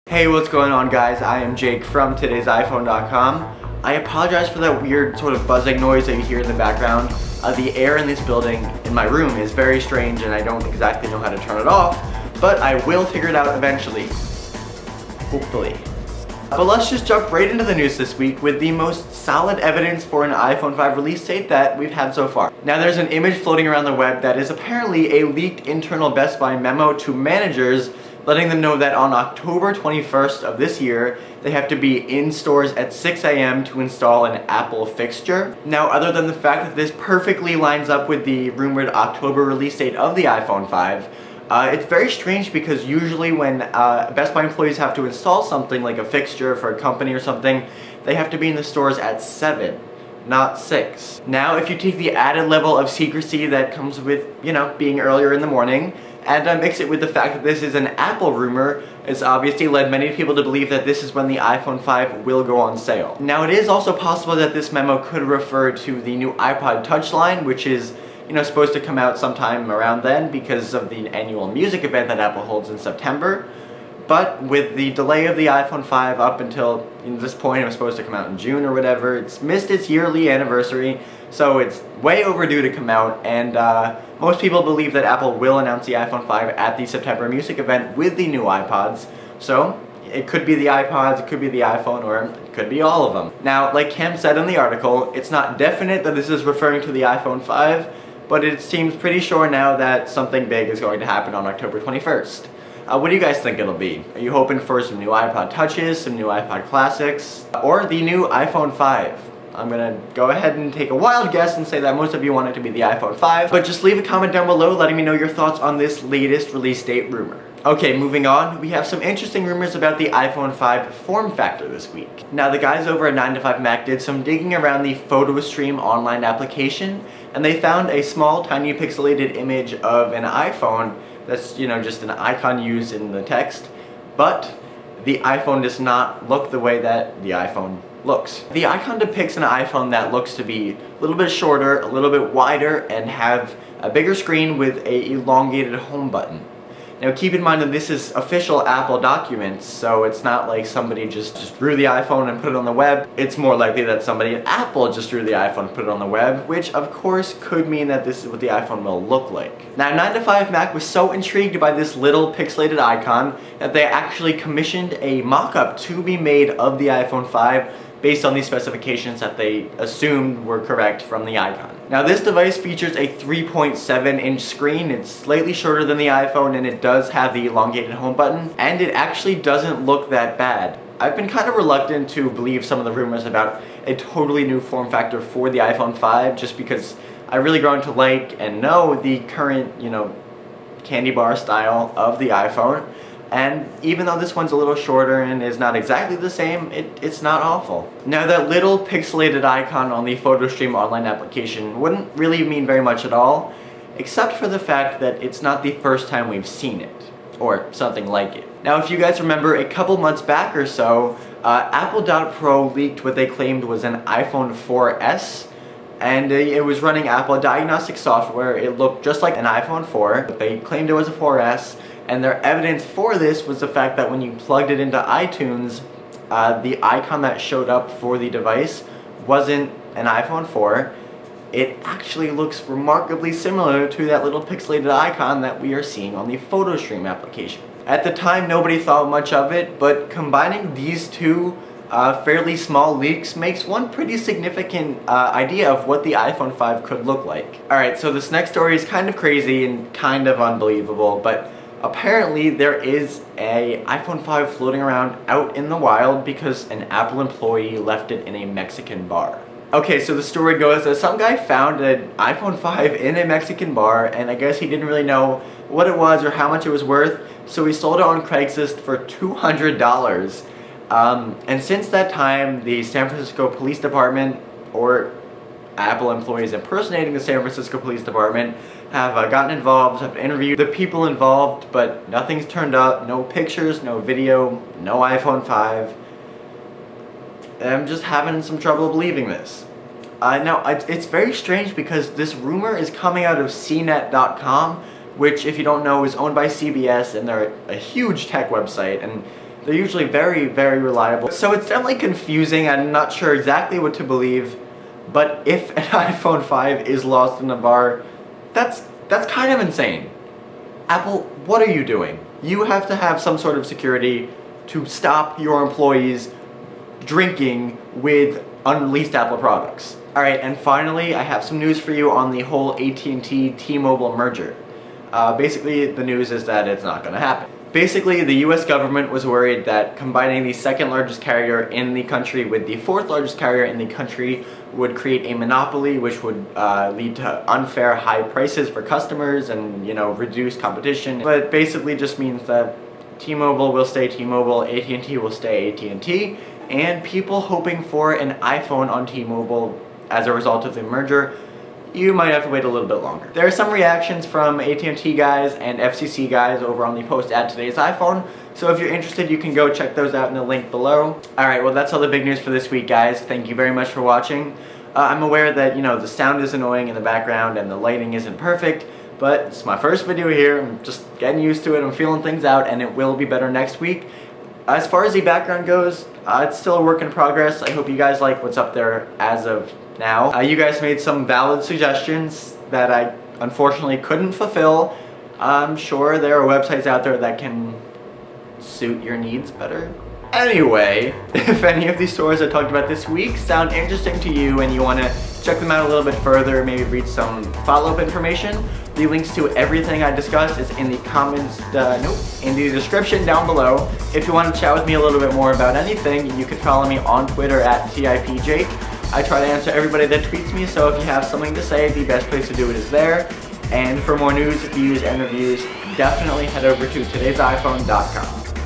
Hey, what's going on, guys? I am Jake from TodaysiPhone.com. I apologize for that weird sort of buzzing noise that you hear in the background. The air in this building, in my room, is very strange and I don't exactly know how to turn it off, but I will figure it out eventually. Hopefully. But let's just jump right into the news this week with the most solid evidence for an iPhone 5 release date that we've had so far. Now, there's an image floating around the web that is apparently a leaked internal Best Buy memo to managers letting them know that on October 21st of this year, they have to be in stores at 6 a.m. to install an Apple fixture. Now, other than the fact that this perfectly lines up with the rumored October release date of the iPhone 5, it's very strange because usually when Best Buy employees have to install something like a fixture for a company or something, they have to be in the stores at 7, not 6. Now, if you take the added level of secrecy that comes with, being earlier in the morning, and mix it with the fact that this is an Apple rumor, it's obviously led many people to believe that this is when the iPhone 5 will go on sale. Now, it is also possible that this memo could refer to the new iPod Touch line, which is supposed to come out sometime around then because of the annual music event that Apple holds in September. But with the delay of the iPhone 5 up until this point, it was supposed to come out in June or whatever, it's missed its yearly anniversary, so it's way overdue to come out, and most people believe that Apple will announce the iPhone 5 at the September music event with the new iPods. So it could be the iPods, it could be the iPhone, or it could be all of them. Now, like Cam said in the article, it's not definite that this is referring to the iPhone 5, but it seems pretty sure now that something big is going to happen on October 21st. What do you guys think it'll be? Are you hoping for some new iPod Touches, some new iPod Classics, or the new iPhone 5? I'm gonna go ahead and take a wild guess and say that most of you want it to be the iPhone 5, but just leave a comment down below letting me know your thoughts on this latest release date rumor. Okay, moving on, we have some interesting rumors about the iPhone 5 form factor this week. Now, the guys over at 9to5Mac did some digging around the PhotoStream online application, and they found a small, tiny pixelated image of an iPhone that's, just an icon used in the text, but the iPhone does not look the way that the iPhone looks. The icon depicts an iPhone that looks to be a little bit shorter, a little bit wider, and have a bigger screen with a elongated home button. Now, keep in mind that this is official Apple documents, so it's not like somebody just drew the iPhone and put it on the web. It's more likely that somebody at Apple just drew the iPhone and put it on the web, which of course could mean that this is what the iPhone will look like. Now, 9to5Mac was so intrigued by this little pixelated icon that they actually commissioned a mock-up to be made of the iPhone 5 based on the specifications that they assumed were correct from the icon. Now, this device features a 3.7-inch screen. It's slightly shorter than the iPhone, and it does have the elongated home button, and it actually doesn't look that bad. I've been kind of reluctant to believe some of the rumors about a totally new form factor for the iPhone 5, just because I've really grown to like and know the current, candy bar style of the iPhone. And even though this one's a little shorter and is not exactly the same, it's not awful. Now, that little pixelated icon on the PhotoStream online application wouldn't really mean very much at all, except for the fact that it's not the first time we've seen it, or something like it. Now, if you guys remember, a couple months back or so, Apple.Pro leaked what they claimed was an iPhone 4S, and it was running Apple diagnostic software. It looked just like an iPhone 4, but they claimed it was a 4S. And their evidence for this was the fact that when you plugged it into iTunes, the icon that showed up for the device wasn't an iPhone 4. It actually looks remarkably similar to that little pixelated icon that we are seeing on the PhotoStream application. At the time, nobody thought much of it, but combining these two fairly small leaks makes one pretty significant idea of what the iPhone 5 could look like. Alright, so this next story is kind of crazy and kind of unbelievable, but apparently there is a iPhone 5 floating around out in the wild because an Apple employee left it in a Mexican bar. Okay, so the story goes that some guy found an iPhone 5 in a Mexican bar, and I guess he didn't really know what it was or how much it was worth, so he sold it on Craigslist for $200. And since that time, the San Francisco Police Department, or Apple employees impersonating the San Francisco Police Department, have gotten involved, have interviewed the people involved, but nothing's turned up. No pictures, no video, no iPhone 5. I'm just having some trouble believing this. Now, it's very strange because this rumor is coming out of CNET.com, which, if you don't know, is owned by CBS, and they're a huge tech website, and They're usually very, very reliable. So it's definitely confusing. I'm not sure exactly what to believe, but if an iPhone 5 is lost in a bar, that's kind of insane. Apple, what are you doing? You have to have some sort of security to stop your employees drinking with unreleased Apple products. Alright, and finally, I have some news for you on the whole AT&T T-Mobile merger. Basically, the news is that it's not going to happen. Basically, the US government was worried that combining the second largest carrier in the country with the fourth largest carrier in the country would create a monopoly, which would lead to unfair high prices for customers and, reduce competition. But it basically just means that T-Mobile will stay T-Mobile, AT&T will stay AT&T, and people hoping for an iPhone on T-Mobile as a result of the merger, you might have to wait a little bit longer. There are some reactions from AT&T guys and FCC guys over on the post at Today's iPhone, so if you're interested, you can go check those out in the link below. Alright, well that's all the big news for this week, guys. Thank you very much for watching. I'm aware that, the sound is annoying in the background and the lighting isn't perfect, but it's my first video here. I'm just getting used to it, I'm feeling things out, and it will be better next week. As far as the background goes, it's still a work in progress. I hope you guys like what's up there as of now. You guys made some valid suggestions that I unfortunately couldn't fulfill. I'm sure there are websites out there that can suit your needs better. Anyway, if any of these stores I talked about this week sound interesting to you and you want to check them out a little bit further, maybe read some follow-up information, the links to everything I discussed is in the comments, in the description down below. If you want to chat with me a little bit more about anything, you can follow me on Twitter at TIPJake. I try to answer everybody that tweets me, so if you have something to say, the best place to do it is there. And for more news, views, and reviews, definitely head over to todaysiphone.com.